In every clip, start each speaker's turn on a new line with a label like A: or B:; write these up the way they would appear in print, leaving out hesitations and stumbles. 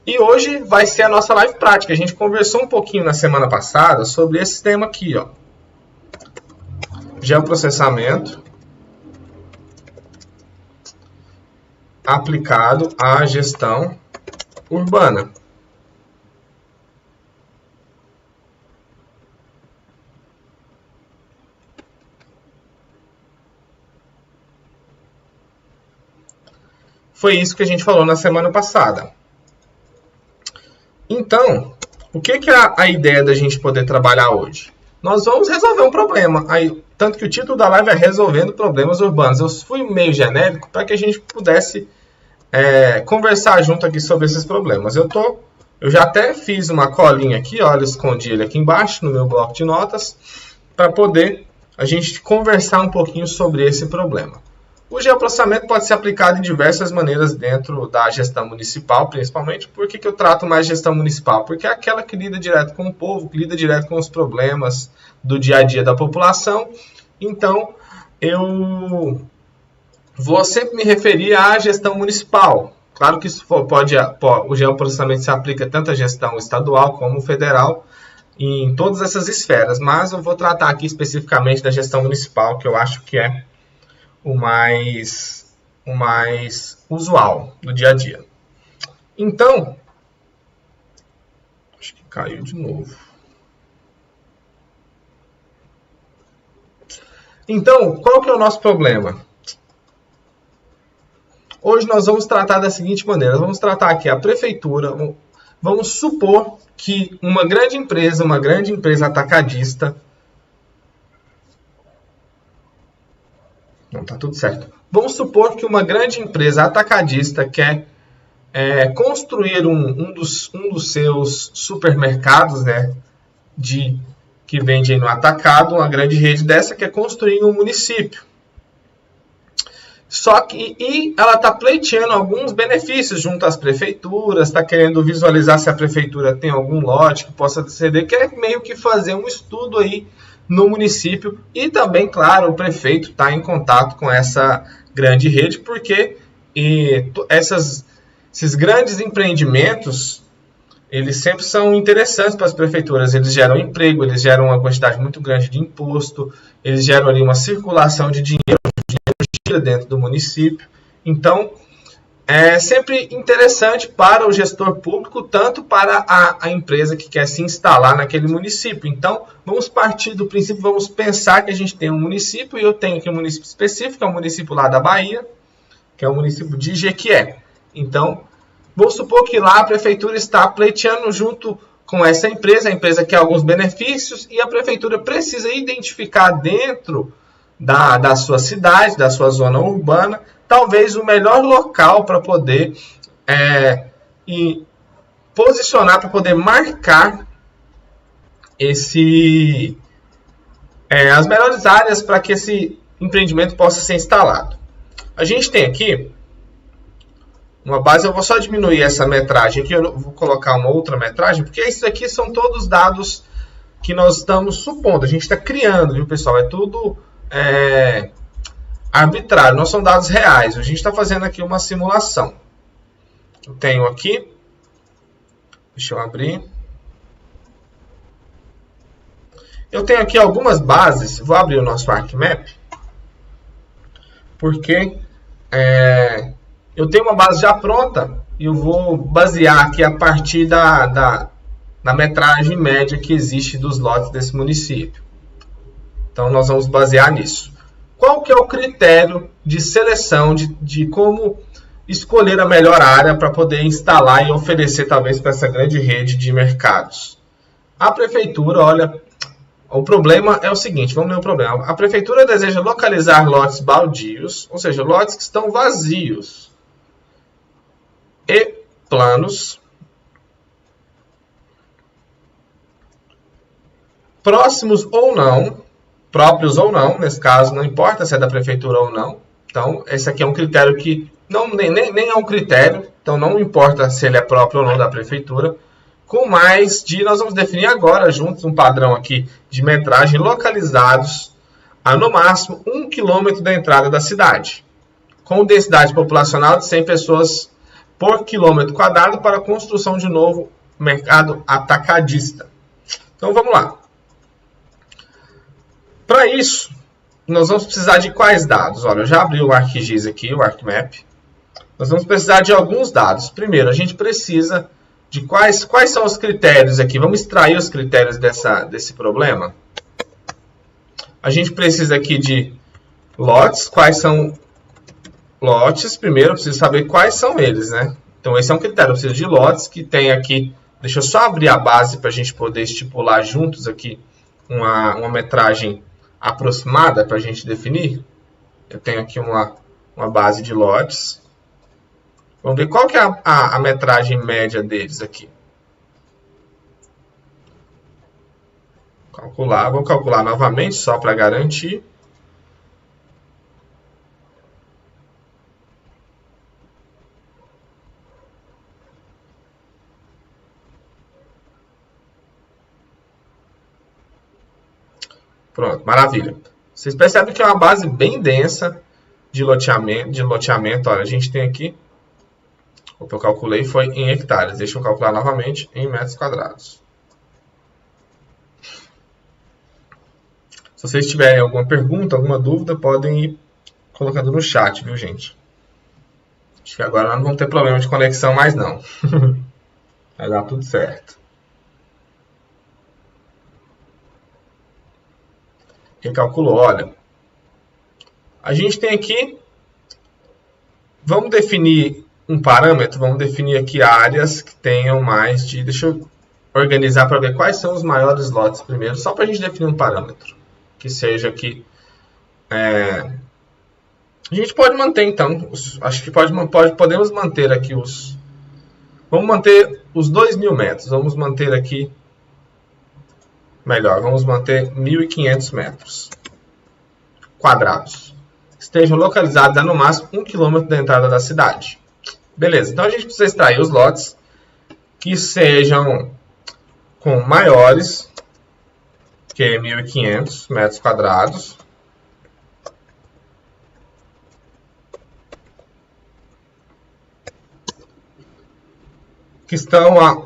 A: E hoje vai ser a nossa live prática. A gente conversou um pouquinho na semana passada sobre esse tema aqui, ó. Geoprocessamento aplicado à gestão urbana. Foi isso que a gente falou na semana passada. Então, o que é a ideia da gente poder trabalhar hoje? Nós vamos resolver um problema. Tanto que o título da live é Resolvendo Problemas Urbanos. Eu fui meio genérico para que a gente pudesse conversar junto aqui sobre esses problemas. Eu já até fiz uma colinha aqui, olha, escondi ele aqui embaixo no meu bloco de notas, para poder a gente conversar um pouquinho sobre esse problema. O geoprocessamento pode ser aplicado de diversas maneiras dentro da gestão municipal, principalmente. Por que eu trato mais gestão municipal? Porque é aquela que lida direto com o povo, que lida direto com os problemas do dia a dia da população. Então, eu vou sempre me referir à gestão municipal. Claro que isso o geoprocessamento se aplica tanto à gestão estadual como federal, em todas essas esferas. Mas eu vou tratar aqui especificamente da gestão municipal, que eu acho que é o mais usual do dia a dia. Então, acho que caiu de novo. Então, qual que é o nosso problema? Hoje nós vamos tratar da seguinte maneira. Vamos tratar aqui a prefeitura. Vamos supor que uma grande empresa atacadista. Não, tá tudo certo. Vamos supor que uma grande empresa atacadista quer construir um dos seus supermercados, né, que vende aí no atacado, uma grande rede dessa quer construir em um município. Só que ela está pleiteando alguns benefícios junto às prefeituras, está querendo visualizar se a prefeitura tem algum lote que possa ceder, quer meio que fazer um estudo aí no município, e também, claro, o prefeito está em contato com essa grande rede, porque esses grandes empreendimentos, eles sempre são interessantes para as prefeituras. Eles geram emprego, eles geram uma quantidade muito grande de imposto, eles geram ali uma circulação de dinheiro, gira dentro do município. Então, é sempre interessante para o gestor público, tanto para a empresa que quer se instalar naquele município. Então, vamos partir do princípio, vamos pensar que a gente tem um município, e eu tenho aqui um município específico, é um município lá da Bahia, que é o município de Jequié. Então, vamos supor que lá a prefeitura está pleiteando junto com essa empresa, a empresa quer alguns benefícios, e a prefeitura precisa identificar dentro da sua cidade, da sua zona urbana, talvez o melhor local para poder posicionar, para poder marcar as melhores áreas para que esse empreendimento possa ser instalado. A gente tem aqui uma base, eu vou só diminuir essa metragem aqui, eu vou colocar uma outra metragem, porque isso aqui são todos dados que nós estamos supondo, a gente está criando, viu, pessoal? É tudo arbitrário, não são dados reais. A gente está fazendo aqui uma simulação. Eu tenho aqui, deixa eu abrir. Eu tenho aqui algumas bases, vou abrir o nosso ArcMap, porque eu tenho uma base já pronta e eu vou basear aqui a partir da metragem média que existe dos lotes desse município. Então, nós vamos basear nisso. Qual que é o critério de seleção de como escolher a melhor área para poder instalar e oferecer, talvez, para essa grande rede de mercados? A prefeitura, olha, o problema é o seguinte, vamos ler o problema. A prefeitura deseja localizar lotes baldios, ou seja, lotes que estão vazios e planos, próximos ou não, próprios ou não, nesse caso não importa se é da prefeitura ou não. Então, esse aqui é um critério que nem é um critério, então não importa se ele é próprio ou não da prefeitura. Com mais nós vamos definir agora juntos um padrão aqui de metragem localizados a no máximo 1 km da entrada da cidade, com densidade populacional de 100 pessoas por quilômetro quadrado para a construção de novo mercado atacadista. Então vamos lá. Para isso, nós vamos precisar de quais dados? Olha, eu já abri o ArcGIS aqui, o ArcMap. Nós vamos precisar de alguns dados. Primeiro, a gente precisa de quais são os critérios aqui. Vamos extrair os critérios desse problema. A gente precisa aqui de lotes. Quais são lotes? Primeiro, eu preciso saber quais são eles, né? Então, esse é um critério. Eu preciso de lotes que tem aqui. Deixa eu só abrir a base para a gente poder estipular juntos aqui uma metragem aproximada para a gente definir. Eu tenho aqui uma base de lotes. Vamos ver qual que é a metragem média deles aqui. Vou calcular novamente só para garantir. Pronto, maravilha. Vocês percebem que é uma base bem densa de loteamento. Olha, a gente tem aqui, o que eu calculei foi em hectares. Deixa eu calcular novamente em metros quadrados. Se vocês tiverem alguma pergunta, alguma dúvida, podem ir colocando no chat, viu, gente? Acho que agora nós não vamos ter problema de conexão mais, não. Vai dar tudo certo. Quem calculou, olha. A gente tem aqui... Vamos definir um parâmetro. Vamos definir aqui áreas que tenham mais de... Deixa eu organizar para ver quais são os maiores lotes primeiro. Só para a gente definir um parâmetro. Que seja aqui... A gente pode manter, então. Acho que podemos manter aqui os... Vamos manter os 2.000 metros. Vamos manter aqui... Melhor, vamos manter 1.500 metros quadrados. Estejam localizados a no máximo 1 km da entrada da cidade. Beleza, então a gente precisa extrair os lotes que sejam com maiores que 1.500 metros quadrados. Que estão a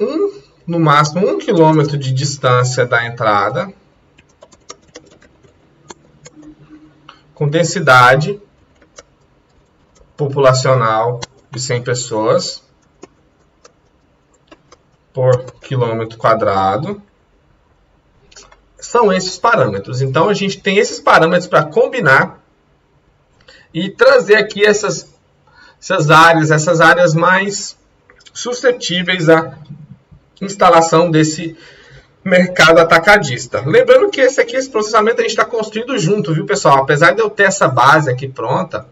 A: no máximo 1 km de distância da entrada, com densidade populacional de 100 pessoas por quilômetro quadrado. São esses parâmetros. Então, a gente tem esses parâmetros para combinar e trazer aqui essas áreas mais suscetíveis a instalação desse mercado atacadista. Lembrando que esse processamento a gente está construindo junto, viu, pessoal? Apesar de eu ter essa base aqui pronta,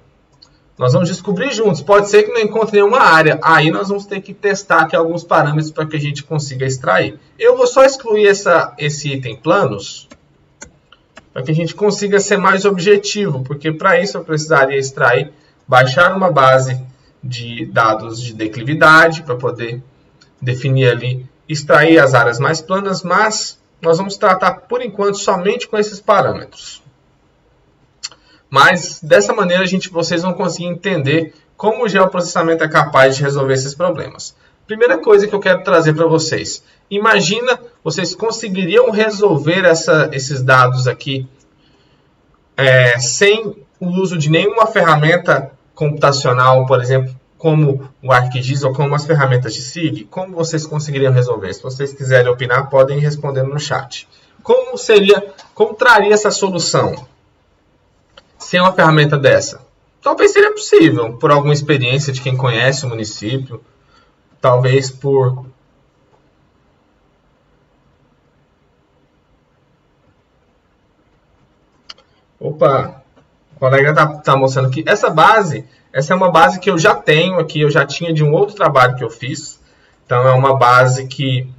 A: nós vamos descobrir juntos. Pode ser que não encontre nenhuma área. Aí nós vamos ter que testar aqui alguns parâmetros para que a gente consiga extrair. Eu vou só excluir esse item planos, para que a gente consiga ser mais objetivo, porque para isso eu precisaria extrair, baixar uma base de dados de declividade, para poder definir ali, extrair as áreas mais planas, mas nós vamos tratar por enquanto somente com esses parâmetros. Mas dessa maneira vocês vão conseguir entender como o geoprocessamento é capaz de resolver esses problemas. Primeira coisa que eu quero trazer para vocês. Imagina, vocês conseguiriam resolver esses dados aqui sem o uso de nenhuma ferramenta computacional, por exemplo, como o ArcGIS ou como as ferramentas de SIG? Como vocês conseguiriam resolver? Se vocês quiserem opinar, podem ir respondendo no chat. Como traria essa solução sem uma ferramenta dessa? Talvez seria possível, por alguma experiência de quem conhece o município, talvez por... Opa, o colega está mostrando aqui. Essa é uma base que eu já tenho aqui, eu já tinha de um outro trabalho que eu fiz. Então, é uma base que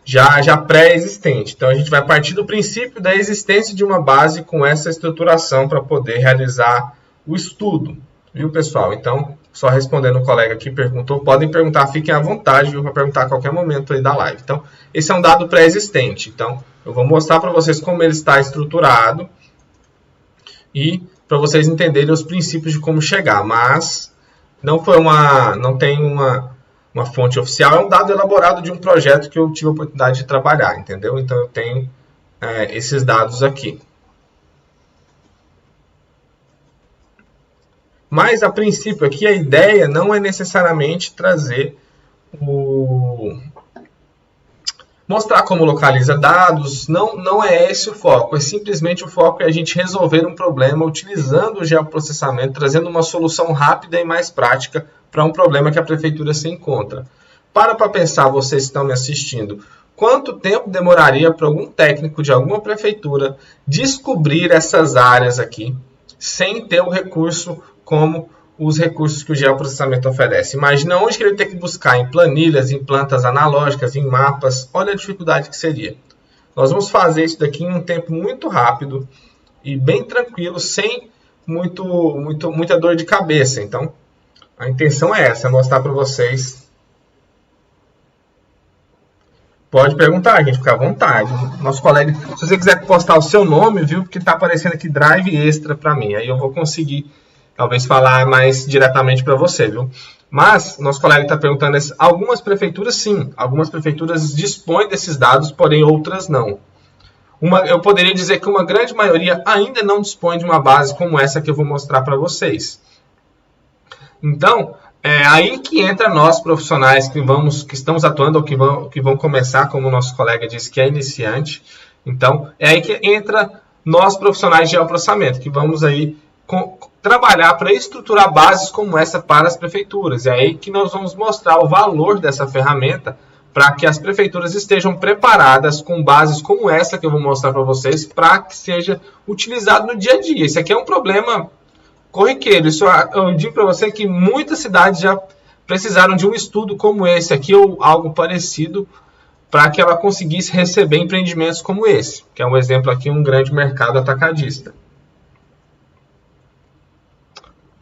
A: já pré-existente. Então, a gente vai partir do princípio da existência de uma base com essa estruturação para poder realizar o estudo. Viu, pessoal? Então, só respondendo o colega que perguntou, podem perguntar, fiquem à vontade, viu, para perguntar a qualquer momento aí da live. Então, esse é um dado pré-existente. Então, eu vou mostrar para vocês como ele está estruturado e para vocês entenderem os princípios de como chegar, mas não tem uma uma fonte oficial, é um dado elaborado de um projeto que eu tive a oportunidade de trabalhar, entendeu? Então eu tenho esses dados aqui. Mas, a princípio, aqui a ideia não é necessariamente trazer mostrar como localiza dados, não é esse o foco. É simplesmente o foco é a gente resolver um problema utilizando o geoprocessamento, trazendo uma solução rápida e mais prática para um problema que a prefeitura se encontra. Para pensar, vocês que estão me assistindo, quanto tempo demoraria para algum técnico de alguma prefeitura descobrir essas áreas aqui, sem ter o recurso como os recursos que o geoprocessamento oferece? Imagina onde que ele tem que buscar, em planilhas, em plantas analógicas, em mapas. Olha a dificuldade que seria. Nós vamos fazer isso daqui em um tempo muito rápido e bem tranquilo, sem muita dor de cabeça. Então, a intenção é essa, mostrar para vocês. Pode perguntar, gente, fica à vontade. Nosso colega, se você quiser postar o seu nome, viu? Porque está aparecendo aqui Drive Extra para mim. Aí eu vou conseguir, talvez, falar mais diretamente para você, viu? Mas, nosso colega está perguntando, algumas prefeituras, sim. Algumas prefeituras dispõem desses dados, porém outras não. Eu poderia dizer que uma grande maioria ainda não dispõe de uma base como essa que eu vou mostrar para vocês. Então, é aí que entra nós profissionais que estamos atuando ou que vão começar, como o nosso colega disse, que é iniciante. Então, é aí que entra nós profissionais de geoprocessamento, que vamos aí trabalhar para estruturar bases como essa para as prefeituras. É aí que nós vamos mostrar o valor dessa ferramenta para que as prefeituras estejam preparadas com bases como essa que eu vou mostrar para vocês, para que seja utilizado no dia a dia. Isso aqui é um problema corriqueiro. Isso eu digo para você que muitas cidades já precisaram de um estudo como esse aqui ou algo parecido para que ela conseguisse receber empreendimentos como esse, que é um exemplo aqui, um grande mercado atacadista.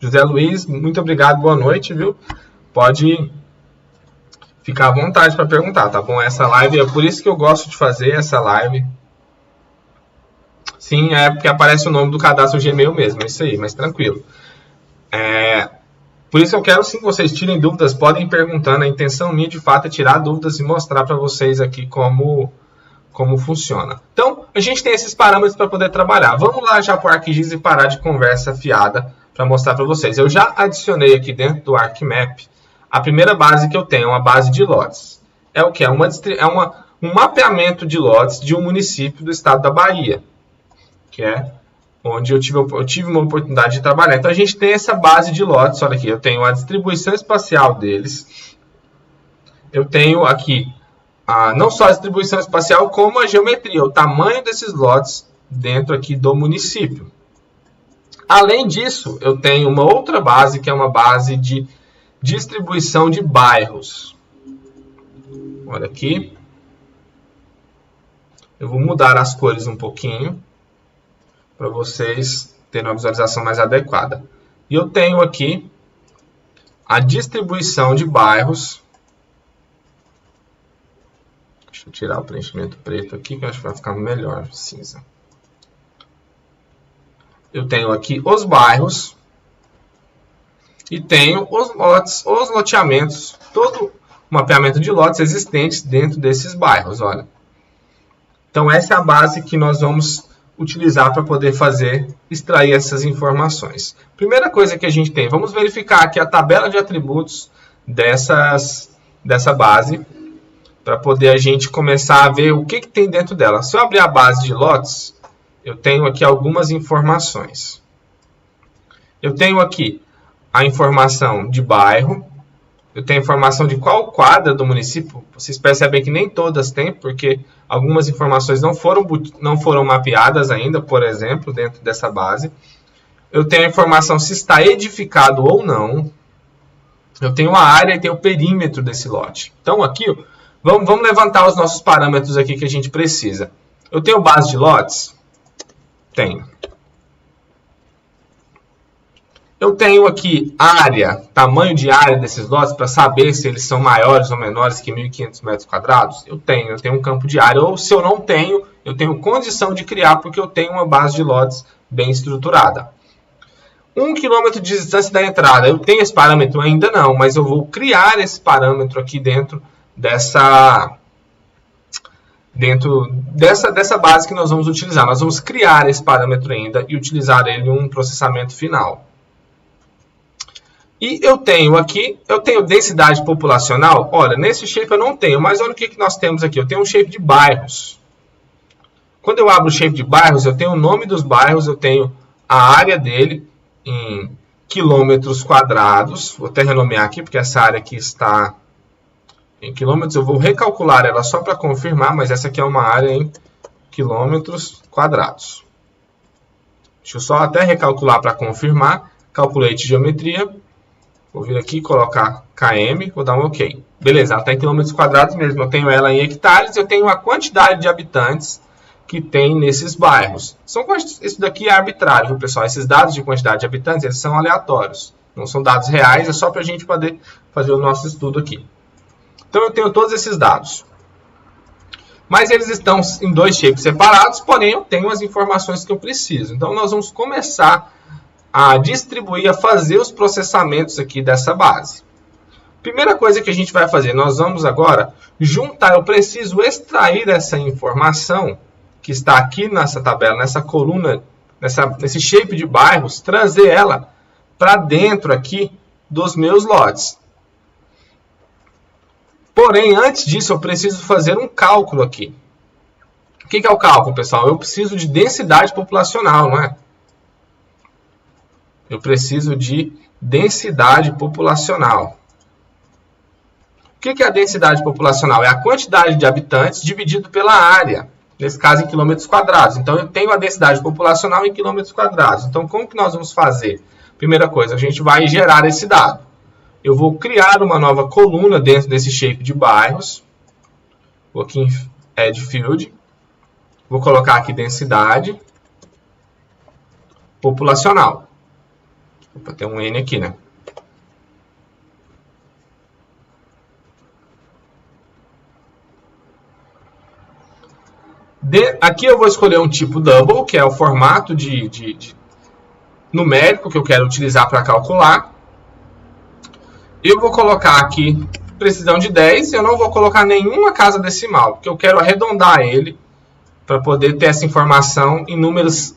A: José Luiz, muito obrigado, boa noite, viu? Pode ficar à vontade para perguntar, tá bom? Essa live, é por isso que eu gosto de fazer essa live. Sim, é porque aparece o nome do cadastro Gmail mesmo, é isso aí, mas tranquilo. Por isso eu quero sim que vocês tirem dúvidas, podem ir perguntando. A intenção minha, de fato, é tirar dúvidas e mostrar para vocês aqui como funciona. Então, a gente tem esses parâmetros para poder trabalhar. Vamos lá já para o ArcGIS e parar de conversa fiada para mostrar para vocês. Eu já adicionei aqui dentro do ArcMap a primeira base que eu tenho, uma base de lotes. É o que? É um mapeamento de lotes de um município do estado da Bahia, que é onde eu tive uma oportunidade de trabalhar. Então, a gente tem essa base de lotes. Olha aqui, eu tenho a distribuição espacial deles. Eu tenho aqui não só a distribuição espacial, como a geometria, o tamanho desses lotes dentro aqui do município. Além disso, eu tenho uma outra base, que é uma base de distribuição de bairros. Olha aqui. Eu vou mudar as cores um pouquinho, para vocês terem uma visualização mais adequada. E eu tenho aqui a distribuição de bairros. Deixa eu tirar o preenchimento preto aqui, que eu acho que vai ficar melhor, cinza. Eu tenho aqui os bairros e tenho os lotes, os loteamentos, todo o mapeamento de lotes existentes dentro desses bairros, olha. Então, essa é a base que nós vamos utilizar para poder extrair essas informações. Primeira coisa que a gente tem, vamos verificar aqui a tabela de atributos dessa base, para poder a gente começar a ver o que tem dentro dela. Se eu abrir a base de lotes, eu tenho aqui algumas informações. Eu tenho aqui a informação de bairro, eu tenho a informação de qual quadra do município. Vocês percebem que nem todas têm, porque algumas informações não foram mapeadas ainda, por exemplo, dentro dessa base. Eu tenho a informação se está edificado ou não. Eu tenho a área e tenho o perímetro desse lote. Então, aqui, vamos levantar os nossos parâmetros aqui que a gente precisa. Eu tenho base de lotes? Tenho. Eu tenho aqui área, tamanho de área desses lotes, para saber se eles são maiores ou menores que 1.500 metros quadrados? Eu tenho um campo de área. Ou se eu não tenho, eu tenho condição de criar, porque eu tenho uma base de lotes bem estruturada. 1 km de distância da entrada. Eu tenho esse parâmetro? Ainda não, mas eu vou criar esse parâmetro aqui dentro dessa base que nós vamos utilizar. Nós vamos criar esse parâmetro ainda e utilizar ele em um processamento final. E eu tenho aqui, densidade populacional. Olha, nesse shape eu não tenho, mas olha o que nós temos aqui. Eu tenho um shape de bairros. Quando eu abro o shape de bairros, eu tenho o nome dos bairros, eu tenho a área dele em quilômetros quadrados. Vou até renomear aqui, porque essa área aqui está em quilômetros. Eu vou recalcular ela só para confirmar, mas essa aqui é uma área em quilômetros quadrados. Deixa eu só até recalcular para confirmar. Calculate geometria. Vou vir aqui e colocar km, vou dar um OK. Beleza, ela está em quilômetros quadrados mesmo. Eu tenho ela em hectares, eu tenho a quantidade de habitantes que tem nesses bairros. Isso daqui é arbitrário, viu, pessoal? Esses dados de quantidade de habitantes, eles são aleatórios. Não são dados reais, é só para a gente poder fazer o nosso estudo aqui. Então eu tenho todos esses dados. Mas eles estão em dois shapes separados, porém eu tenho as informações que eu preciso. Então nós vamos começar a distribuir, a fazer os processamentos aqui dessa base. Primeira coisa que a gente vai fazer, nós vamos agora juntar, eu preciso extrair essa informação que está aqui nessa tabela, nessa coluna, nesse shape de bairros, trazer ela para dentro aqui dos meus lotes. Porém, antes disso, eu preciso fazer um cálculo aqui. O que é o cálculo, pessoal? Eu preciso de densidade populacional, não é? Eu preciso de densidade populacional. O que é a densidade populacional? É a quantidade de habitantes dividido pela área. Nesse caso, em quilômetros quadrados. Então, eu tenho a densidade populacional em quilômetros quadrados. Então, como que nós vamos fazer? Primeira coisa, a gente vai gerar esse dado. Eu vou criar uma nova coluna dentro desse shape de bairros. Vou aqui em Add Field. Vou colocar aqui densidade populacional. Opa, tem um N aqui, né? Aqui eu vou escolher um tipo double, que é o formato de numérico que eu quero utilizar para calcular. Eu vou colocar aqui precisão de 10. Eu não vou colocar nenhuma casa decimal, porque eu quero arredondar ele para poder ter essa informação em números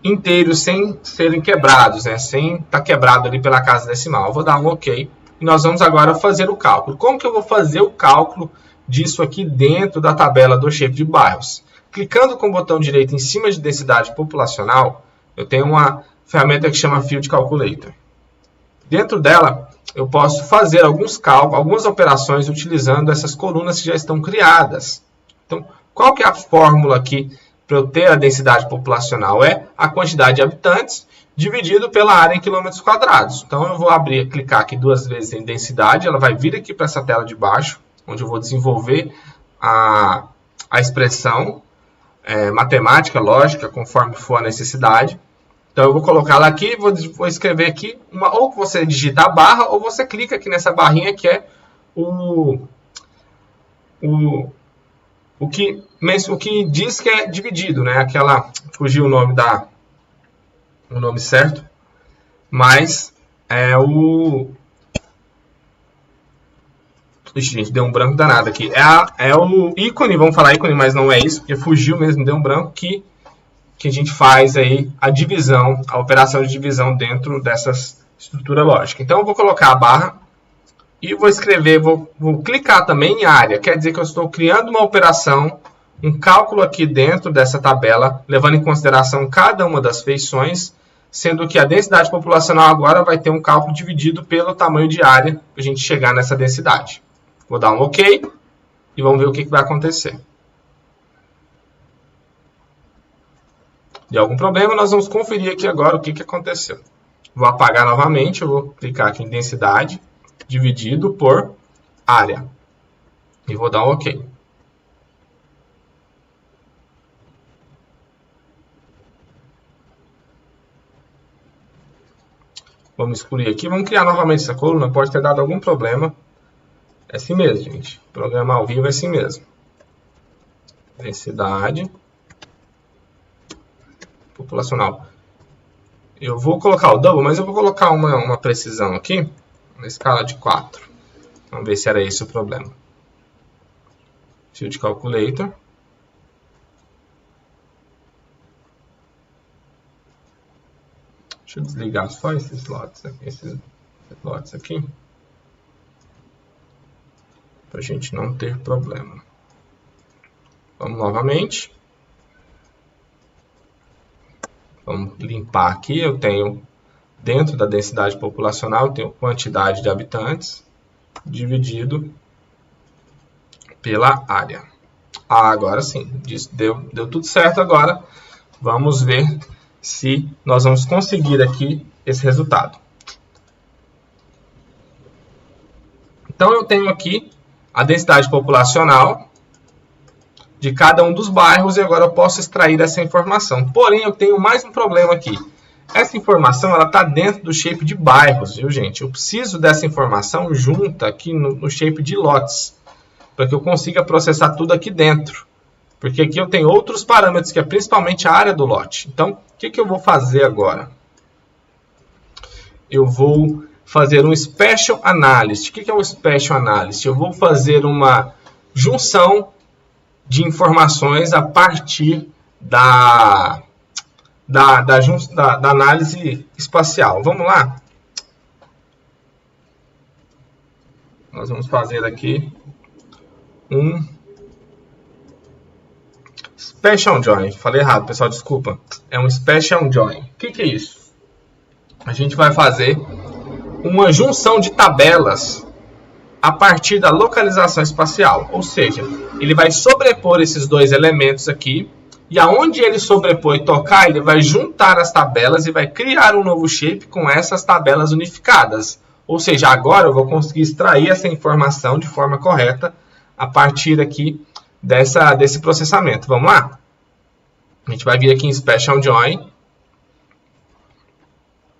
A: inteiros sem serem quebrados, né? Sem estar quebrado ali pela casa decimal. Eu vou dar um OK e nós vamos agora fazer o cálculo. Como que eu vou fazer o cálculo disso aqui dentro da tabela do shape de bairros? Clicando com o botão direito em cima de densidade populacional, eu tenho uma ferramenta que chama Field Calculator. Dentro dela, eu posso fazer alguns cálculos, algumas operações utilizando essas colunas que já estão criadas. Então, qual que é a fórmula aqui para eu ter a densidade populacional? É a quantidade de habitantes dividido pela área em quilômetros quadrados. Então, eu vou clicar aqui duas vezes em densidade, ela vai vir aqui para essa tela de baixo, onde eu vou desenvolver a expressão matemática, lógica, conforme for a necessidade. Então, eu vou colocar ela aqui, vou escrever aqui, ou você digita a barra, ou você clica aqui nessa barrinha que é o que diz que é dividido, né? Fugiu o nome certo, mas é o... Ixi, gente, deu um branco danado aqui. É o ícone, vamos falar ícone, mas não é isso, porque fugiu mesmo, deu um branco, que a gente faz aí a divisão, a operação de divisão dentro dessa estrutura lógica. Então, eu vou colocar a barra e vou escrever, vou clicar também em área. Quer dizer que eu estou criando uma operação, um cálculo aqui dentro dessa tabela, levando em consideração cada uma das feições, sendo que a densidade populacional agora vai ter um cálculo dividido pelo tamanho de área para a gente chegar nessa densidade. Vou dar um OK e vamos ver o que vai acontecer. De algum problema, nós vamos conferir aqui agora o que aconteceu. Vou apagar novamente, eu vou clicar aqui em densidade, dividido por área. E vou dar um OK. Vamos excluir aqui, vamos criar novamente essa coluna, pode ter dado algum problema. É assim mesmo, gente. Programar ao vivo é assim mesmo. Densidade populacional. Eu vou colocar o double, mas eu vou colocar uma precisão aqui, na escala de 4. Vamos ver se era esse o problema. Field Calculator. Deixa eu desligar só esses slots aqui, para a gente não ter problema. Vamos novamente. Vamos limpar aqui. Eu tenho, dentro da densidade populacional, eu tenho quantidade de habitantes dividido pela área. Agora sim, deu tudo certo. Agora vamos ver se nós vamos conseguir aqui esse resultado. Então eu tenho aqui a densidade populacional de cada um dos bairros e agora eu posso extrair essa informação. Porém, eu tenho mais um problema aqui. Essa informação está dentro do shape de bairros, viu, gente? Eu preciso dessa informação junta aqui no shape de lotes, para que eu consiga processar tudo aqui dentro. Porque aqui eu tenho outros parâmetros, que é principalmente a área do lote. Então, o que eu vou fazer agora? Eu vou fazer um Special Analysis. O que é um Special Analysis? Eu vou fazer uma junção de informações a partir da análise espacial. Vamos lá? Nós vamos fazer aqui um Special Join. Falei errado, pessoal, desculpa. É um Special Join. O que é isso? A gente vai fazer uma junção de tabelas a partir da localização espacial. Ou seja, ele vai sobrepor esses dois elementos aqui. E aonde ele sobrepor e tocar, ele vai juntar as tabelas e vai criar um novo shape com essas tabelas unificadas. Ou seja, agora eu vou conseguir extrair essa informação de forma correta a partir aqui desse processamento. Vamos lá? A gente vai vir aqui em Special Join.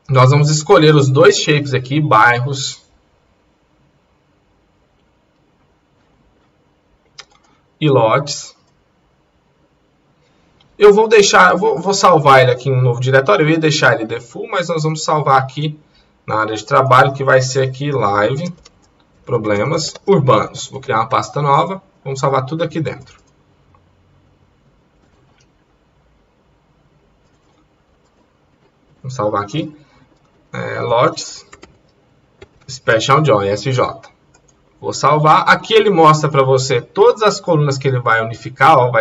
A: Nós vamos escolher os dois shapes aqui, bairros e lotes. Eu vou deixar, vou salvar ele aqui em um novo diretório. Eu ia deixar ele default, mas nós vamos salvar aqui na área de trabalho, que vai ser aqui live, problemas urbanos. Vou criar uma pasta nova, vamos salvar tudo aqui dentro. Vamos salvar aqui, lotes, Special Join, SJ. Vou salvar. Aqui ele mostra para você todas as colunas que ele vai unificar, ó,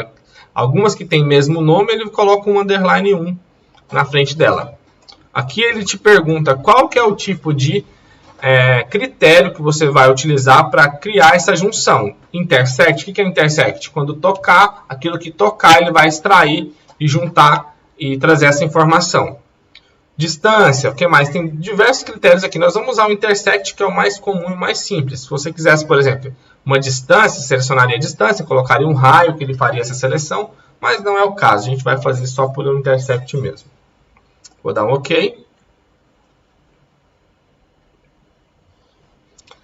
A: algumas que tem mesmo nome, ele coloca um underline 1 na frente dela. Aqui ele te pergunta qual que é o tipo de critério que você vai utilizar para criar essa junção. Intersect, o que é intersect? Quando tocar, aquilo que tocar, ele vai extrair e juntar e trazer essa informação. Distância, o que mais? Tem diversos critérios aqui. Nós vamos usar o intersect, que é o mais comum e mais simples. Se você quisesse, por exemplo, uma distância, selecionaria a distância, colocaria um raio que ele faria essa seleção, mas não é o caso. A gente vai fazer só por um intersect mesmo. Vou dar um OK.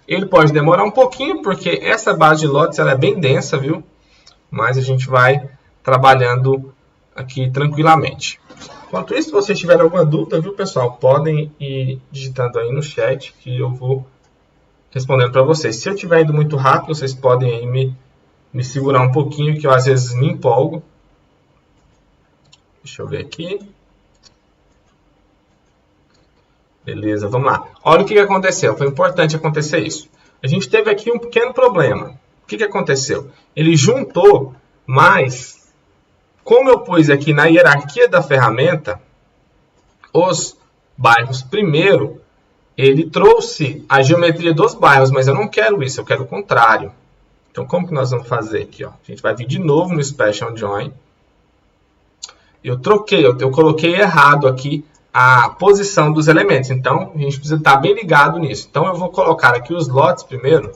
A: Ele pode demorar um pouquinho, porque essa base de lotes ela é bem densa, viu? Mas a gente vai trabalhando aqui tranquilamente. Enquanto isso, se vocês tiverem alguma dúvida, viu, pessoal, podem ir digitando aí no chat que eu vou respondendo para vocês. Se eu estiver indo muito rápido, vocês podem aí me segurar um pouquinho, que eu às vezes me empolgo. Deixa eu ver aqui. Beleza, vamos lá. Olha o que aconteceu. Foi importante acontecer isso. A gente teve aqui um pequeno problema. O que aconteceu? Ele juntou, mas como eu pus aqui na hierarquia da ferramenta, os bairros primeiro, ele trouxe a geometria dos bairros, mas eu não quero isso, eu quero o contrário. Então, como que nós vamos fazer aqui? Ó? A gente vai vir de novo no Special Join. Eu troquei, eu coloquei errado aqui a posição dos elementos. Então, a gente precisa estar bem ligado nisso. Então, eu vou colocar aqui os lotes primeiro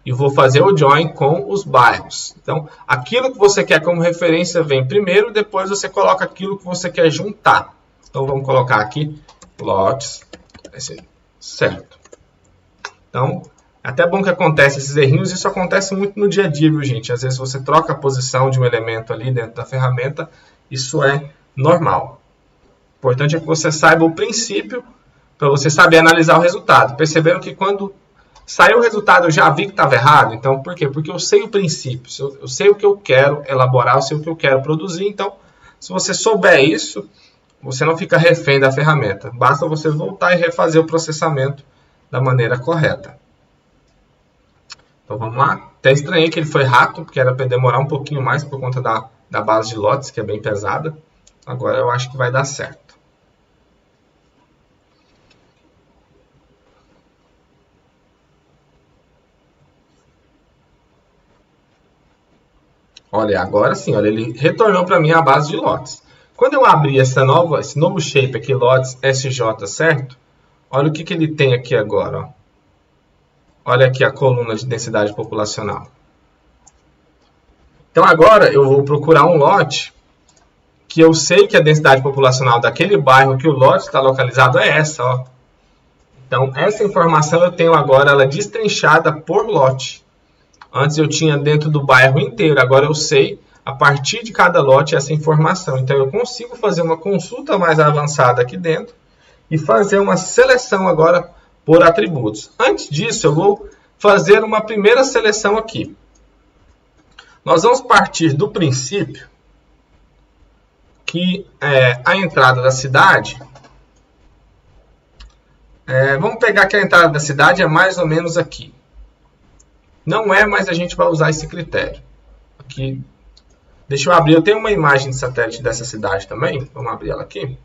A: e vou fazer o join com os bairros. Então, aquilo que você quer como referência vem primeiro, depois você coloca aquilo que você quer juntar. Então, vamos colocar aqui lotes. Certo. Então, é até bom que acontece esses errinhos. Isso acontece muito no dia a dia, viu, gente? Às vezes você troca a posição de um elemento ali dentro da ferramenta. Isso é normal. importante é que você saiba o princípio para você saber analisar o resultado. Perceberam que quando saiu o resultado eu já vi que estava errado? Então, por quê? Porque eu sei o princípio, eu sei o que eu quero elaborar, eu sei o que eu quero produzir. Então, se você souber isso, você não fica refém da ferramenta. Basta você voltar e refazer o processamento da maneira correta. Então, vamos lá. Até estranhei que ele foi rápido, porque era para demorar um pouquinho mais por conta da base de lotes, que é bem pesada. Agora eu acho que vai dar certo. Olha, agora sim, olha, ele retornou para mim a base de lotes. Quando eu abrir esse novo shape aqui, lotes SJ, certo? Olha o que ele tem aqui agora. Ó. Olha aqui a coluna de densidade populacional. Então agora eu vou procurar um lote que eu sei que a densidade populacional daquele bairro que o lote está localizado é essa. Ó. Então essa informação eu tenho agora ela destrinchada por lote. Antes eu tinha dentro do bairro inteiro, agora eu sei a partir de cada lote essa informação. Então eu consigo fazer uma consulta mais avançada aqui dentro e fazer uma seleção agora por atributos. Antes disso eu vou fazer uma primeira seleção aqui. Nós vamos partir do princípio que a entrada da cidade... vamos pegar que a entrada da cidade é mais ou menos aqui. Não é, mas a gente vai usar esse critério. Aqui, deixa eu abrir. Eu tenho uma imagem de satélite dessa cidade também. Vamos abrir ela aqui.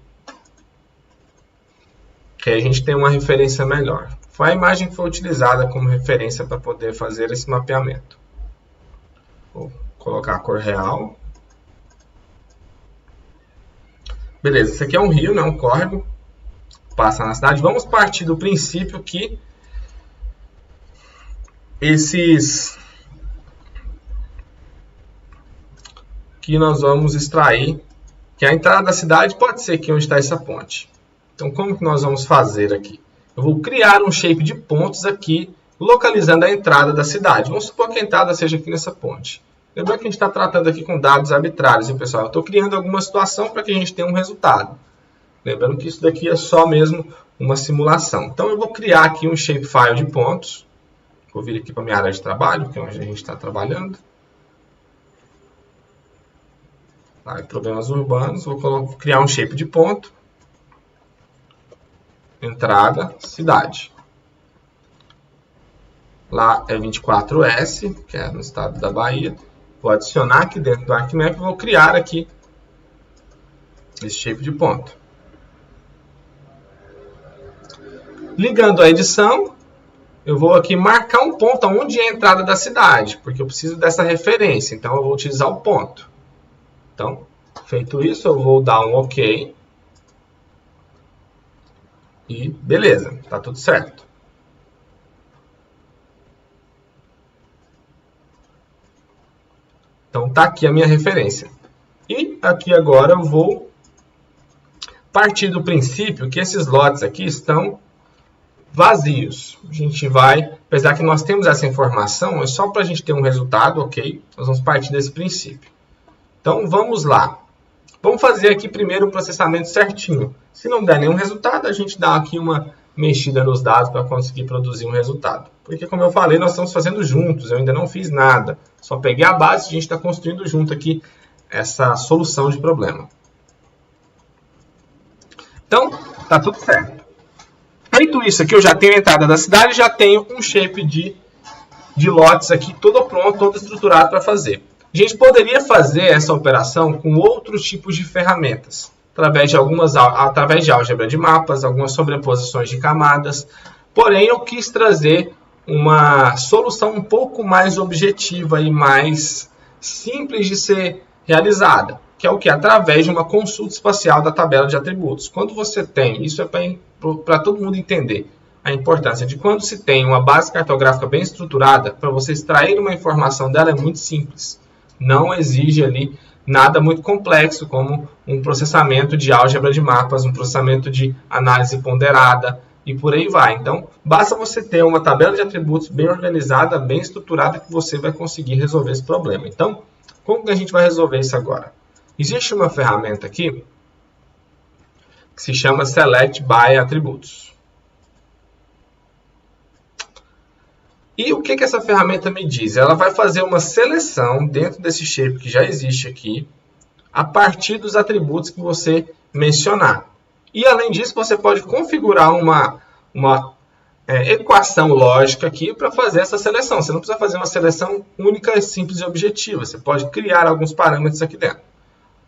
A: Que aí a gente tem uma referência melhor. Foi a imagem que foi utilizada como referência para poder fazer esse mapeamento. Vou colocar a cor real. Beleza, esse aqui é um rio, né? Um córrego. Passa na cidade. Vamos partir do princípio que que nós vamos extrair, que a entrada da cidade pode ser aqui onde está essa ponte. Então, como que nós vamos fazer aqui? Eu vou criar um shape de pontos aqui, localizando a entrada da cidade. Vamos supor que a entrada seja aqui nessa ponte. Lembrando que a gente está tratando aqui com dados arbitrários, hein, pessoal? Eu estou criando alguma situação para que a gente tenha um resultado. Lembrando que isso daqui é só mesmo uma simulação. Então, eu vou criar aqui um shapefile de pontos. Vou vir aqui para a minha área de trabalho, que é onde a gente está trabalhando. Tá, problemas urbanos, vou criar um shape de ponto. Entrada, cidade. Lá é 24S, que é no estado da Bahia. Vou adicionar aqui dentro do ArcMap e vou criar aqui esse shape de ponto. Ligando a edição, eu vou aqui marcar um ponto onde é a entrada da cidade, porque eu preciso dessa referência, então eu vou utilizar o ponto. Então, feito isso, eu vou dar um OK. E beleza, está tudo certo. Então, está aqui a minha referência. E aqui agora eu vou partir do princípio que esses lotes aqui estão vazios. A gente vai, apesar que nós temos essa informação, é só para a gente ter um resultado, ok? Nós vamos partir desse princípio. Então, vamos lá. Vamos fazer aqui primeiro o processamento certinho. Se não der nenhum resultado, a gente dá aqui uma mexida nos dados para conseguir produzir um resultado. Porque, como eu falei, nós estamos fazendo juntos. Eu ainda não fiz nada. Só peguei a base e a gente está construindo junto aqui essa solução de problema. Então, está tudo certo. Feito isso aqui, eu já tenho a entrada da cidade, já tenho um shape de lotes aqui, todo pronto, todo estruturado para fazer. A gente poderia fazer essa operação com outros tipos de ferramentas, através de álgebra de mapas, algumas sobreposições de camadas. Porém, eu quis trazer uma solução um pouco mais objetiva e mais simples de ser realizada, que é o que? Através de uma consulta espacial da tabela de atributos. Quando você tem, isso é para todo mundo entender, a importância de quando se tem uma base cartográfica bem estruturada, para você extrair uma informação dela é muito simples. Não exige ali nada muito complexo, como um processamento de álgebra de mapas, um processamento de análise ponderada e por aí vai. Então, basta você ter uma tabela de atributos bem organizada, bem estruturada, que você vai conseguir resolver esse problema. Então, como que a gente vai resolver isso agora? Existe uma ferramenta aqui que se chama Select by Atributos. E o que essa ferramenta me diz? Ela vai fazer uma seleção dentro desse shape que já existe aqui, a partir dos atributos que você mencionar. E além disso, você pode configurar uma equação lógica aqui para fazer essa seleção. Você não precisa fazer uma seleção única, simples e objetiva. Você pode criar alguns parâmetros aqui dentro.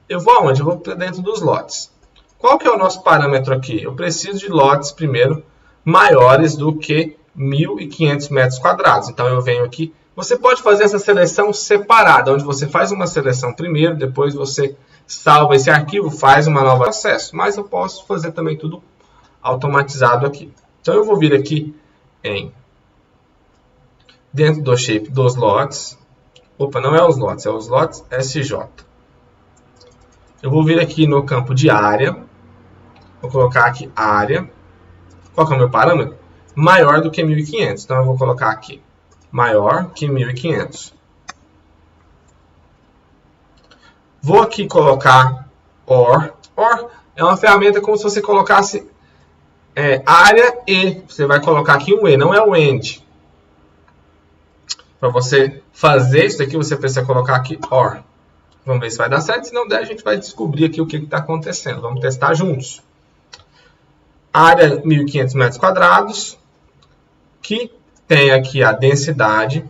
A: Eu vou aonde? Eu vou para dentro dos lotes. Qual que é o nosso parâmetro aqui? Eu preciso de lotes, primeiro, maiores do que 1.500 metros quadrados. Então, eu venho aqui. Você pode fazer essa seleção separada, onde você faz uma seleção primeiro, depois você salva esse arquivo, faz uma nova acesso. Mas eu posso fazer também tudo automatizado aqui. Então, eu vou vir aqui dentro do shape dos lotes. Opa, não é os lotes SJ. Eu vou vir aqui no campo de área. Vou colocar aqui área. Qual que é o meu parâmetro? Maior do que 1.500. Então, eu vou colocar aqui maior que 1.500. Vou aqui colocar OR. OR é uma ferramenta como se você colocasse área e. Você vai colocar aqui um E, não é o AND. Para você fazer isso daqui, você precisa colocar aqui OR. Vamos ver se vai dar certo. Se não der, a gente vai descobrir aqui o que está acontecendo. Vamos testar juntos. Área 1.500 metros quadrados, que tem aqui a densidade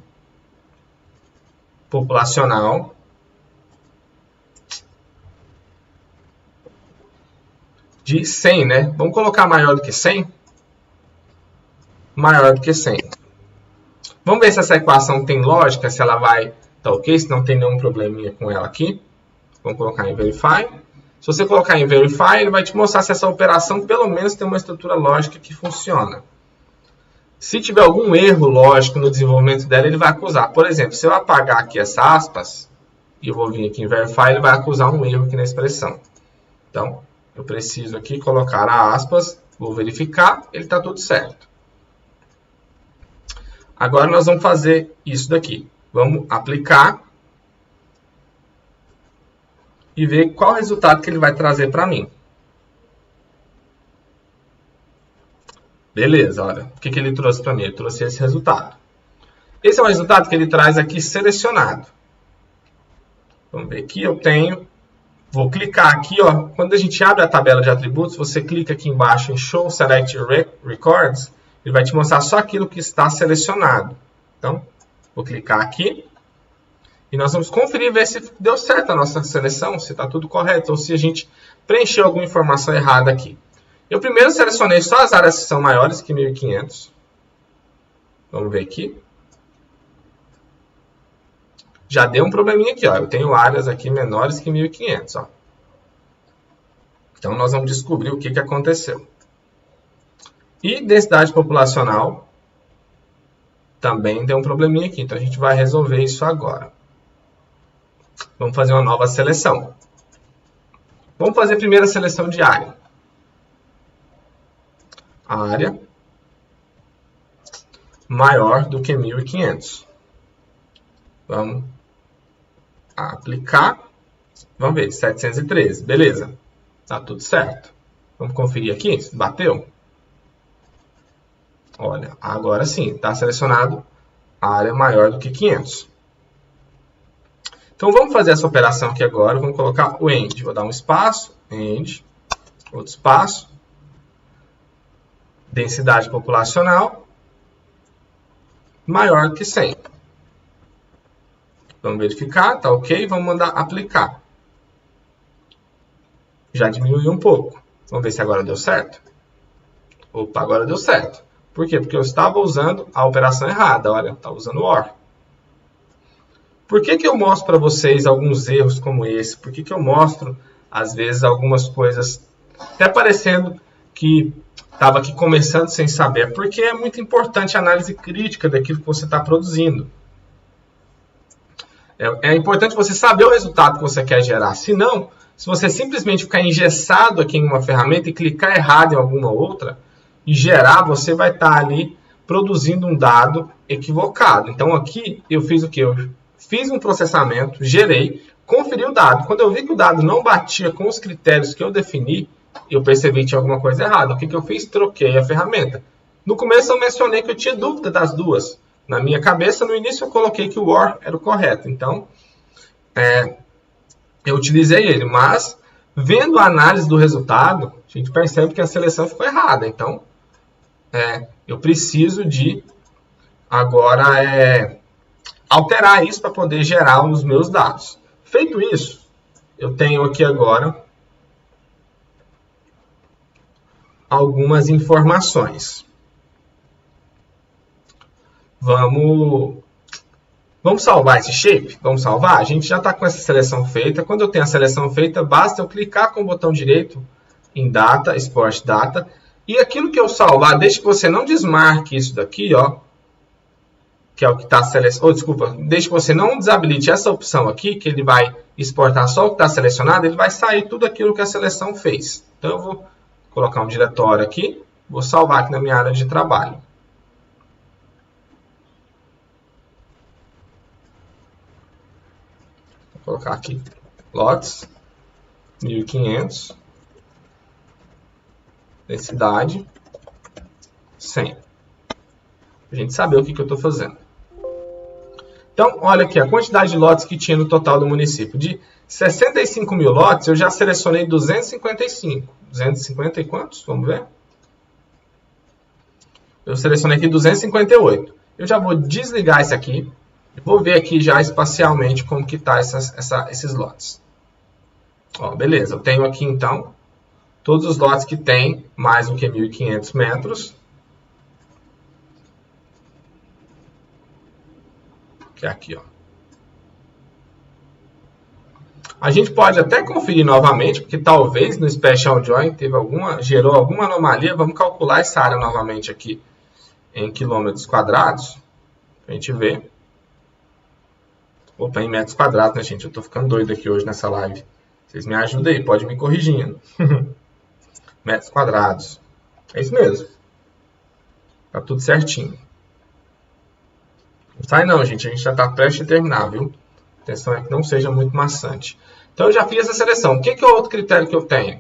A: populacional de 100, né? Vamos colocar maior do que 100? Maior do que 100. Vamos ver se essa equação tem lógica, se ela vai tá ok, se não tem nenhum probleminha com ela aqui. Vamos colocar em Verify. Se você colocar em Verify, ele vai te mostrar se essa operação pelo menos tem uma estrutura lógica que funciona. Se tiver algum erro lógico no desenvolvimento dela, ele vai acusar. Por exemplo, se eu apagar aqui essa aspas, e eu vou vir aqui em Verify, ele vai acusar um erro aqui na expressão. Então, eu preciso aqui colocar a aspas, vou verificar, ele está tudo certo. Agora nós vamos fazer isso daqui. Vamos aplicar e ver qual resultado que ele vai trazer para mim. Beleza, olha. O que ele trouxe para mim? Ele trouxe esse resultado. Esse é o resultado que ele traz aqui selecionado. Vamos ver aqui, eu tenho. Vou clicar aqui, ó. Quando a gente abre a tabela de atributos, você clica aqui embaixo em Show Select Records. Ele vai te mostrar só aquilo que está selecionado. Então, vou clicar aqui. E nós vamos conferir, ver se deu certo a nossa seleção, se está tudo correto, ou se a gente preencheu alguma informação errada aqui. Eu primeiro selecionei só as áreas que são maiores que 1.500. Vamos ver aqui. Já deu um probleminha aqui, ó. Eu tenho áreas aqui menores que 1.500, ó. Então, nós vamos descobrir o que aconteceu. E densidade populacional também deu um probleminha aqui. Então, a gente vai resolver isso agora. Vamos fazer uma nova seleção. Vamos fazer primeiro a seleção de área. Área maior do que 1.500. Vamos aplicar. Vamos ver, 713. Beleza. Tá tudo certo. Vamos conferir aqui se bateu. Olha, agora sim, está selecionado a área maior do que 500. Então, vamos fazer essa operação aqui agora. Vamos colocar o AND. Vou dar um espaço, AND, outro espaço. Densidade populacional maior que 100. Vamos verificar, tá ok. Vamos mandar aplicar. Já diminuiu um pouco. Vamos ver se agora deu certo. Opa, agora deu certo. Por quê? Porque eu estava usando a operação errada. Olha, estava usando OR. Por que eu mostro para vocês alguns erros como esse? Por que eu mostro, às vezes, algumas coisas até parecendo que estava aqui começando sem saber? Porque é muito importante a análise crítica daquilo que você está produzindo. É importante você saber o resultado que você quer gerar. Senão, se você simplesmente ficar engessado aqui em uma ferramenta e clicar errado em alguma outra e gerar, você vai estar ali produzindo um dado equivocado. Então, aqui eu fiz o quê? Eu fiz um processamento, gerei, conferi o dado. Quando eu vi que o dado não batia com os critérios que eu defini, eu percebi que tinha alguma coisa errada. O que eu fiz? Troquei a ferramenta. No começo eu mencionei que eu tinha dúvida das duas. Na minha cabeça, no início eu coloquei que o OR era o correto. Então, eu utilizei ele. Mas, vendo a análise do resultado, a gente percebe que a seleção ficou errada. Então, eu preciso de agora alterar isso para poder gerar os meus dados. Feito isso, eu tenho aqui agora algumas informações. Vamos salvar esse shape? Vamos salvar? A gente já está com essa seleção feita. Quando eu tenho a seleção feita, basta eu clicar com o botão direito em Data, Export Data. E aquilo que eu salvar, desde que você não desmarque isso daqui, ó, que é o que está selecionado. Desculpa, desde que você não desabilite essa opção aqui, que ele vai exportar só o que está selecionado, ele vai sair tudo aquilo que a seleção fez. Então eu vou colocar um diretório aqui, vou salvar aqui na minha área de trabalho. Vou colocar aqui lotes, 1500, densidade, 100. Para a gente saber o que eu estou fazendo. Então, olha aqui a quantidade de lotes que tinha no total do município. De 65 mil lotes, eu já selecionei 255. 250 e quantos? Vamos ver. Eu selecionei aqui 258. Eu já vou desligar esse aqui. Vou ver aqui já espacialmente como que está esses lotes. Ó, beleza, eu tenho aqui então todos os lotes que tem mais do que 1.500 metros. Que é aqui, ó. A gente pode até conferir novamente, porque talvez no Special Join gerou alguma anomalia. Vamos calcular essa área novamente aqui em quilômetros quadrados. Para a gente ver. Opa, em metros quadrados, né, gente? Eu estou ficando doido aqui hoje nessa live. Vocês me ajudem aí, pode me corrigindo. Metros quadrados. É isso mesmo. Tá tudo certinho. Não sai não, gente. A gente já está prestes a terminar, viu? A atenção é que não seja muito maçante. Então, eu já fiz essa seleção. O que é o outro critério que eu tenho?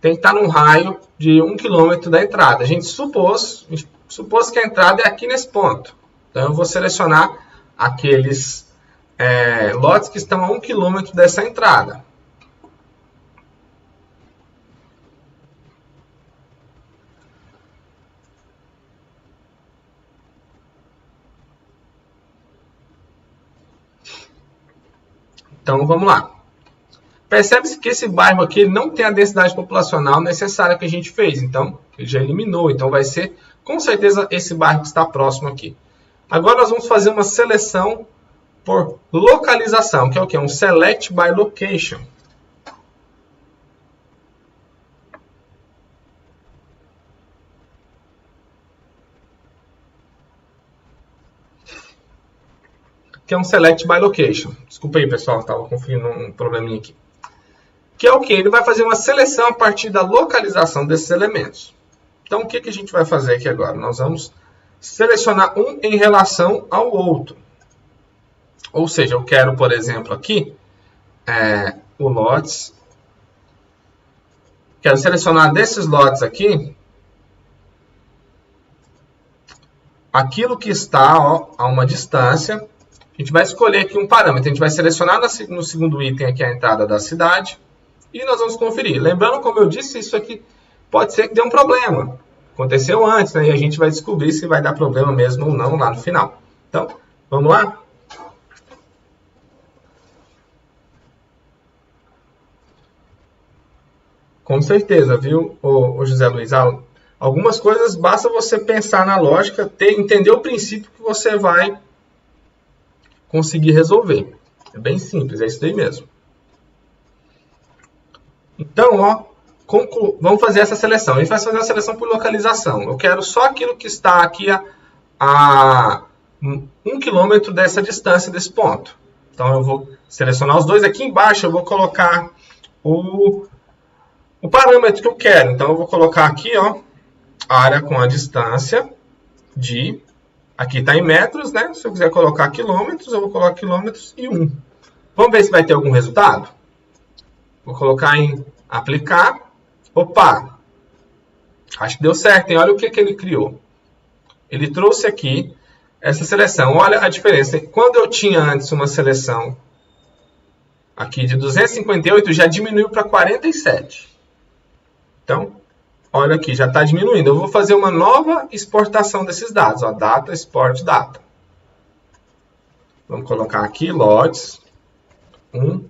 A: Tem que estar num raio de 1 km da entrada. A gente supôs que a entrada é aqui nesse ponto. Então, eu vou selecionar aqueles lotes que estão a 1 km dessa entrada. Então, vamos lá. Percebe-se que esse bairro aqui ele não tem a densidade populacional necessária que a gente fez. Então, ele já eliminou. Então, vai ser, com certeza, esse bairro que está próximo aqui. Agora, nós vamos fazer uma seleção por localização, que é o quê? Um Select by Location. Que é um Select by Location. Desculpa aí, pessoal, estava conferindo um probleminha aqui. Que é o que? Ele vai fazer uma seleção a partir da localização desses elementos. Então, o que a gente vai fazer aqui agora? Nós vamos selecionar um em relação ao outro. Ou seja, eu quero, por exemplo, aqui, o lotes. Quero selecionar desses lotes aqui, aquilo que está a uma distância. A gente vai escolher aqui um parâmetro. A gente vai selecionar no segundo item aqui a entrada da cidade. E nós vamos conferir. Lembrando, como eu disse, isso aqui pode ser que dê um problema. Aconteceu antes, né? E a gente vai descobrir se vai dar problema mesmo ou não lá no final. Então, vamos lá? Com certeza, viu, o José Luiz? Algumas coisas basta você pensar na lógica, entender o princípio que você vai conseguir resolver. É bem simples, é isso daí mesmo. Então, ó, vamos fazer essa seleção. A gente vai fazer uma seleção por localização. Eu quero só aquilo que está aqui a 1 km dessa distância desse ponto. Então, eu vou selecionar os dois. Aqui embaixo eu vou colocar o parâmetro que eu quero. Então, eu vou colocar aqui, ó, área com a distância de... Aqui está em metros, né? Se eu quiser colocar quilômetros, eu vou colocar quilômetros e 1. Vamos ver se vai ter algum resultado? Vou colocar em aplicar. Opa! Acho que deu certo, hein? Olha o que ele criou. Ele trouxe aqui essa seleção. Olha a diferença. Quando eu tinha antes uma seleção aqui de 258, já diminuiu para 47. Então, olha aqui, já está diminuindo. Eu vou fazer uma nova exportação desses dados. Ó, data, export, data. Vamos colocar aqui lotes 1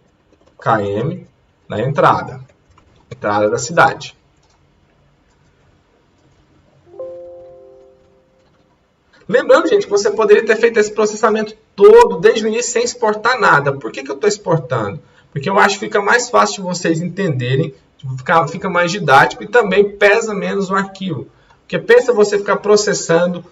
A: km na entrada da cidade. Lembrando, gente, que você poderia ter feito esse processamento todo desde o início sem exportar nada. Por que eu estou exportando? Porque eu acho que fica mais fácil de vocês entenderem, fica mais didático e também pesa menos o arquivo. Porque pensa você ficar processando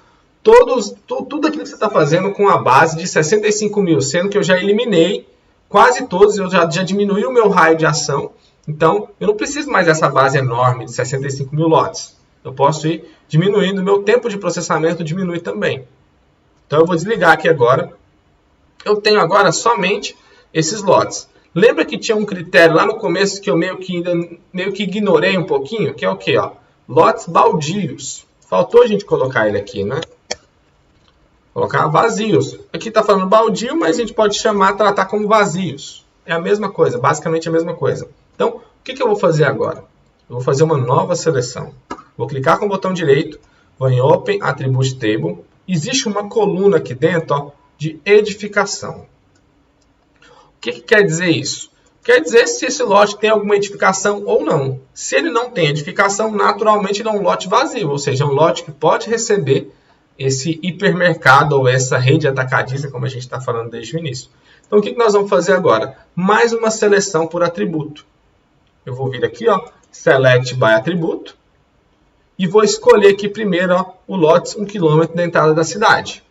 A: tudo aquilo que você está fazendo com a base de 65 mil, sendo que eu já eliminei quase todos, eu já diminui o meu raio de ação. Então, eu não preciso mais dessa base enorme de 65 mil lotes. Eu posso ir diminuindo, o meu tempo de processamento diminui também. Então eu vou desligar aqui agora. Eu tenho agora somente esses lotes. Lembra que tinha um critério lá no começo que eu meio que ignorei um pouquinho? Que é o quê? Ó? Lotes baldios. Faltou a gente colocar ele aqui, né? Colocar vazios. Aqui está falando baldio, mas a gente pode tratar como vazios. É a mesma coisa, basicamente a mesma coisa. Então, o que eu vou fazer agora? Eu vou fazer uma nova seleção. Vou clicar com o botão direito, vou em Open Attribute Table. Existe uma coluna aqui dentro, ó, de edificação. O que quer dizer isso? Quer dizer se esse lote tem alguma edificação ou não. Se ele não tem edificação, naturalmente ele é um lote vazio, ou seja, é um lote que pode receber esse hipermercado ou essa rede atacadista, como a gente está falando desde o início. Então, o que nós vamos fazer agora? Mais uma seleção por atributo. Eu vou vir aqui, ó, Select by Atributo. E vou escolher aqui primeiro, ó, o lotes 1 km da entrada da cidade.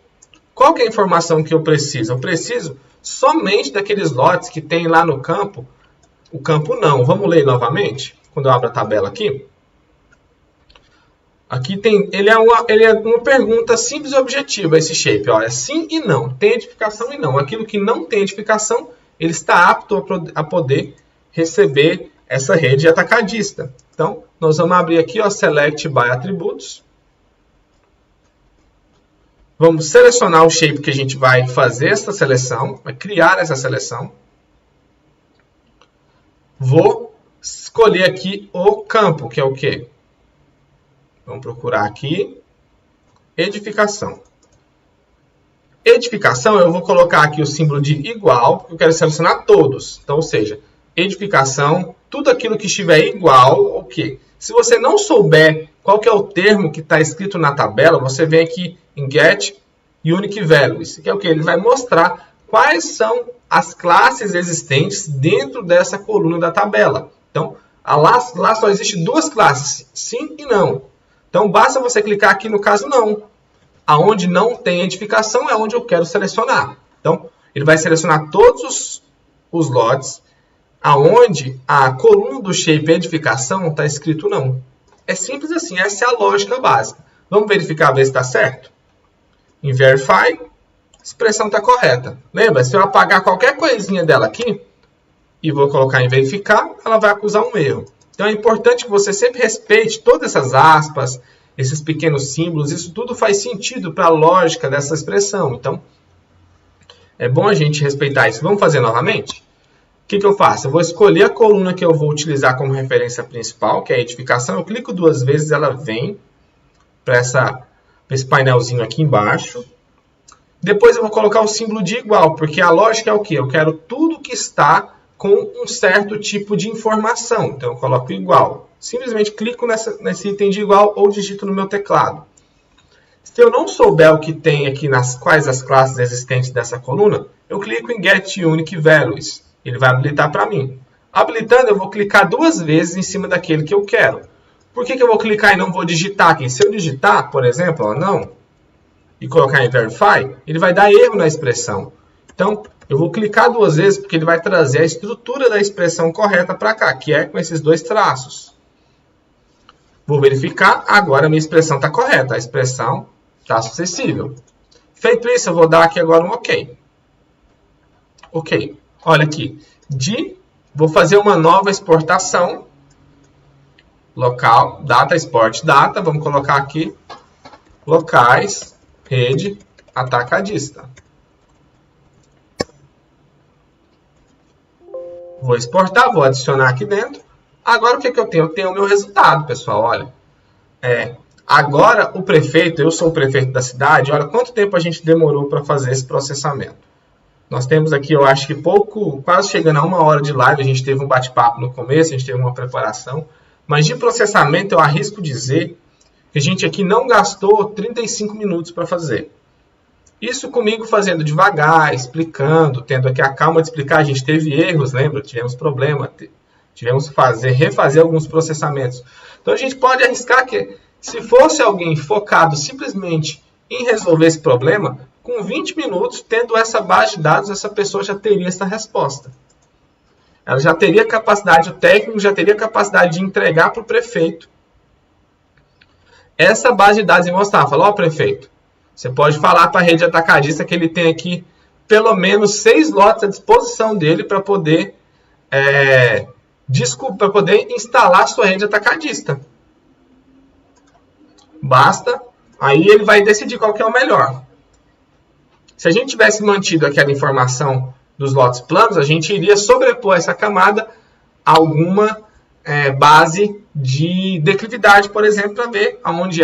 A: Qual que é a informação que eu preciso? Eu preciso somente daqueles lotes que tem lá no campo. O campo não. Vamos ler novamente? Quando eu abro a tabela aqui. Aqui tem, ele é uma pergunta simples e objetiva, esse shape. Ó, é sim e não. Tem edificação e não. Aquilo que não tem edificação, ele está apto a poder receber essa rede atacadista. Então, nós vamos abrir aqui, ó, Select by Atributos. Vamos selecionar o shape que a gente vai fazer essa seleção, vai criar essa seleção. Vou escolher aqui o campo, que é o quê? Vamos procurar aqui, edificação. Edificação, eu vou colocar aqui o símbolo de igual, porque eu quero selecionar todos. Então, ou seja, edificação, tudo aquilo que estiver igual, o quê? Se você não souber qual que é o termo que está escrito na tabela, você vem aqui em Get Unique Values, que é o que? Ele vai mostrar quais são as classes existentes dentro dessa coluna da tabela. Então, lá só existe duas classes, sim e não. Então, basta você clicar aqui no caso não. Aonde não tem edificação é onde eu quero selecionar. Então, ele vai selecionar todos os lotes aonde a coluna do shape edificação está escrito não. É simples assim, essa é a lógica básica. Vamos verificar, ver se está certo? Em Verify, a expressão está correta. Lembra, se eu apagar qualquer coisinha dela aqui, e vou colocar em verificar, ela vai acusar um erro. Então é importante que você sempre respeite todas essas aspas, esses pequenos símbolos, isso tudo faz sentido para a lógica dessa expressão. Então, é bom a gente respeitar isso. Vamos fazer novamente? O que eu faço? Eu vou escolher a coluna que eu vou utilizar como referência principal, que é a edificação. Eu clico duas vezes, ela vem para esse painelzinho aqui embaixo. Depois eu vou colocar o símbolo de igual, porque a lógica é o quê? Eu quero tudo que está com um certo tipo de informação. Então, eu coloco igual. Simplesmente clico nesse item de igual ou digito no meu teclado. Se eu não souber o que tem aqui quais as classes existentes dessa coluna, eu clico em Get Unique Values. Ele vai habilitar para mim. Habilitando, eu vou clicar duas vezes em cima daquele que eu quero. Por que eu vou clicar e não vou digitar aqui? Se eu digitar, por exemplo, ó, não, e colocar em Verify, ele vai dar erro na expressão. Então, eu vou clicar duas vezes porque ele vai trazer a estrutura da expressão correta para cá, que é com esses dois traços. Vou verificar, agora a minha expressão está correta, a expressão está acessível. Feito isso, eu vou dar aqui agora um OK. OK. Olha aqui, vou fazer uma nova exportação local, data, export, data, vamos colocar aqui, locais, rede atacadista. Vou exportar, vou adicionar aqui dentro. Agora o que eu tenho? Eu tenho o meu resultado, pessoal, olha. Agora o prefeito, eu sou o prefeito da cidade, olha quanto tempo a gente demorou para fazer esse processamento. Nós temos aqui, eu acho que quase chegando a 1 hora de live, a gente teve um bate-papo no começo, a gente teve uma preparação, mas de processamento eu arrisco dizer que a gente aqui não gastou 35 minutos para fazer. Isso comigo fazendo devagar, explicando, tendo aqui a calma de explicar, a gente teve erros, lembra? Tivemos problema, tivemos que refazer alguns processamentos. Então a gente pode arriscar que se fosse alguém focado simplesmente em resolver esse problema, com 20 minutos, tendo essa base de dados, essa pessoa já teria essa resposta. Ela já teria capacidade, o técnico já teria capacidade de entregar para o prefeito essa base de dados e mostrar. Falar, ó, prefeito, você pode falar para a rede atacadista que ele tem aqui pelo menos 6 lotes à disposição dele para poder, instalar a sua rede atacadista. Basta, aí ele vai decidir qual que é o melhor. Se a gente tivesse mantido aquela informação dos lotes planos, a gente iria sobrepor essa camada a alguma base de declividade, por exemplo, para ver onde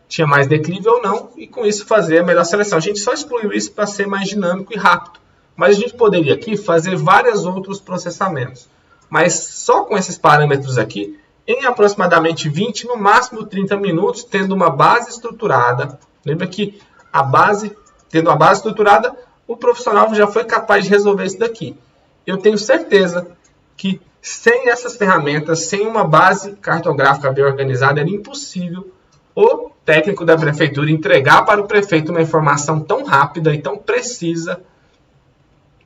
A: tinha mais declive ou não, e com isso fazer a melhor seleção. A gente só excluiu isso para ser mais dinâmico e rápido. Mas a gente poderia aqui fazer vários outros processamentos. Mas só com esses parâmetros aqui, em aproximadamente 20, no máximo 30 minutos, tendo uma base estruturada. Lembra que tendo uma base estruturada, o profissional já foi capaz de resolver isso daqui. Eu tenho certeza que sem essas ferramentas, sem uma base cartográfica bem organizada, era impossível o técnico da prefeitura entregar para o prefeito uma informação tão rápida e tão precisa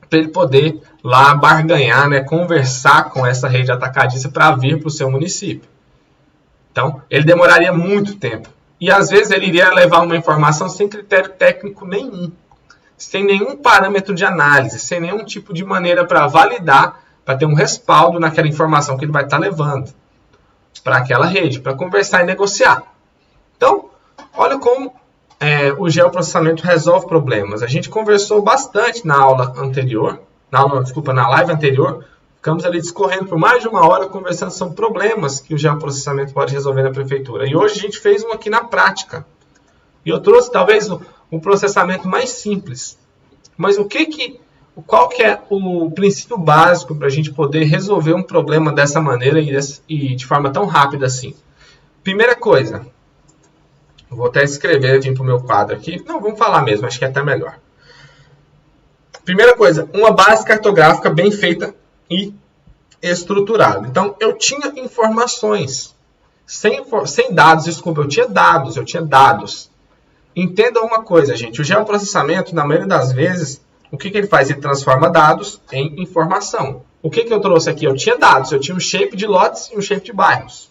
A: para ele poder lá barganhar, conversar com essa rede atacadista para vir para o seu município. Então, ele demoraria muito tempo. E às vezes ele iria levar uma informação sem critério técnico nenhum, sem nenhum parâmetro de análise, sem nenhum tipo de maneira para validar, para ter um respaldo naquela informação que ele vai estar levando para aquela rede, para conversar e negociar. Então, olha como o geoprocessamento resolve problemas. A gente conversou bastante na live anterior, ficamos ali discorrendo por mais de 1 hora conversando sobre problemas que o geoprocessamento pode resolver na prefeitura. E hoje a gente fez um aqui na prática. E eu trouxe talvez o processamento mais simples. Mas qual que é o princípio básico para a gente poder resolver um problema dessa maneira e de forma tão rápida assim? Primeira coisa, vou até escrever, vir para o meu quadro aqui. Não, vamos falar mesmo, acho que é até melhor. Primeira coisa, uma base cartográfica bem feita e estruturada. Então, eu tinha informações. Sem dados, desculpa, eu tinha dados. Entenda uma coisa, gente. O geoprocessamento, na maioria das vezes, o que ele faz? Ele transforma dados em informação. O que eu trouxe aqui? Eu tinha dados, eu tinha um shape de lotes e um shape de bairros.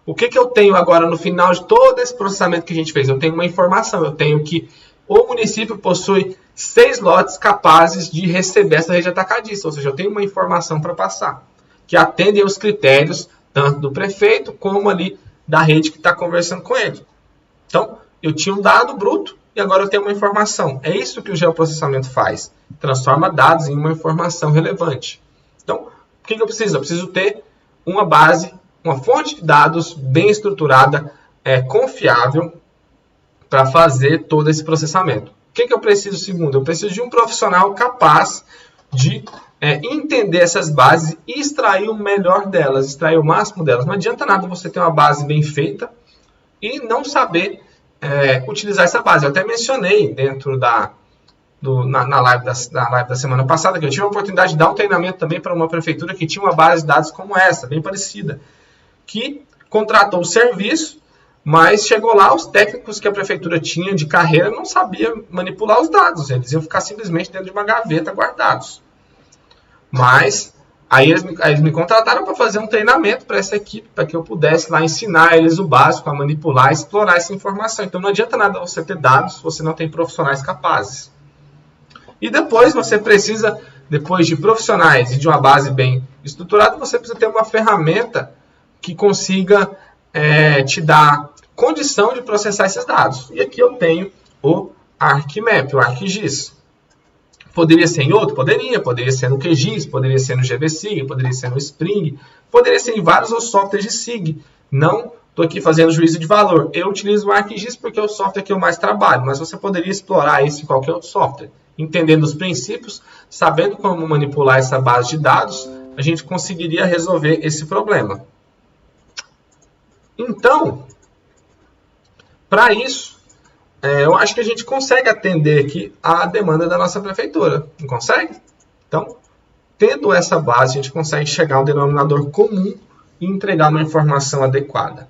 A: O que eu tenho agora no final de todo esse processamento que a gente fez? Eu tenho uma informação, eu tenho que o município possui 6 lotes capazes de receber essa rede atacadista, ou seja, eu tenho uma informação para passar, que atendem aos critérios tanto do prefeito como ali da rede que está conversando com ele. Então, eu tinha um dado bruto e agora eu tenho uma informação. É isso que o geoprocessamento faz, transforma dados em uma informação relevante. Então, o que eu preciso? Eu preciso ter uma base, uma fonte de dados bem estruturada, confiável, para fazer todo esse processamento. O que eu preciso, segundo? Eu preciso de um profissional capaz de entender essas bases e extrair o melhor delas, extrair o máximo delas. Não adianta nada você ter uma base bem feita e não saber utilizar essa base. Eu até mencionei dentro na live da semana passada que eu tive a oportunidade de dar um treinamento também para uma prefeitura que tinha uma base de dados como essa, bem parecida, que contratou o serviço, mas chegou lá, os técnicos que a prefeitura tinha de carreira não sabiam manipular os dados. Eles iam ficar simplesmente dentro de uma gaveta guardados. Mas aí eles me contrataram para fazer um treinamento para essa equipe, para que eu pudesse lá ensinar eles o básico, a manipular, explorar essa informação. Então não adianta nada você ter dados se você não tem profissionais capazes. E depois você precisa, depois de profissionais e de uma base bem estruturada, você precisa ter uma ferramenta que consiga te dar condição de processar esses dados. E aqui eu tenho o ArcMap, o ArcGIS. Poderia ser em outro? Poderia ser no QGIS, poderia ser no GVSig, poderia ser no Spring, poderia ser em vários outros softwares de SIG. Não estou aqui fazendo juízo de valor. Eu utilizo o ArcGIS porque é o software que eu mais trabalho, mas você poderia explorar isso em qualquer outro software. Entendendo os princípios, sabendo como manipular essa base de dados, a gente conseguiria resolver esse problema. Então, para isso, eu acho que a gente consegue atender aqui a demanda da nossa prefeitura. Não consegue? Então, tendo essa base, a gente consegue chegar a um denominador comum e entregar uma informação adequada.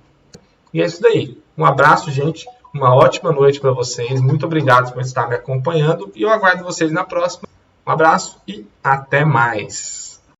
A: E é isso daí. Um abraço, gente. Uma ótima noite para vocês. Muito obrigado por estar me acompanhando. E eu aguardo vocês na próxima. Um abraço e até mais.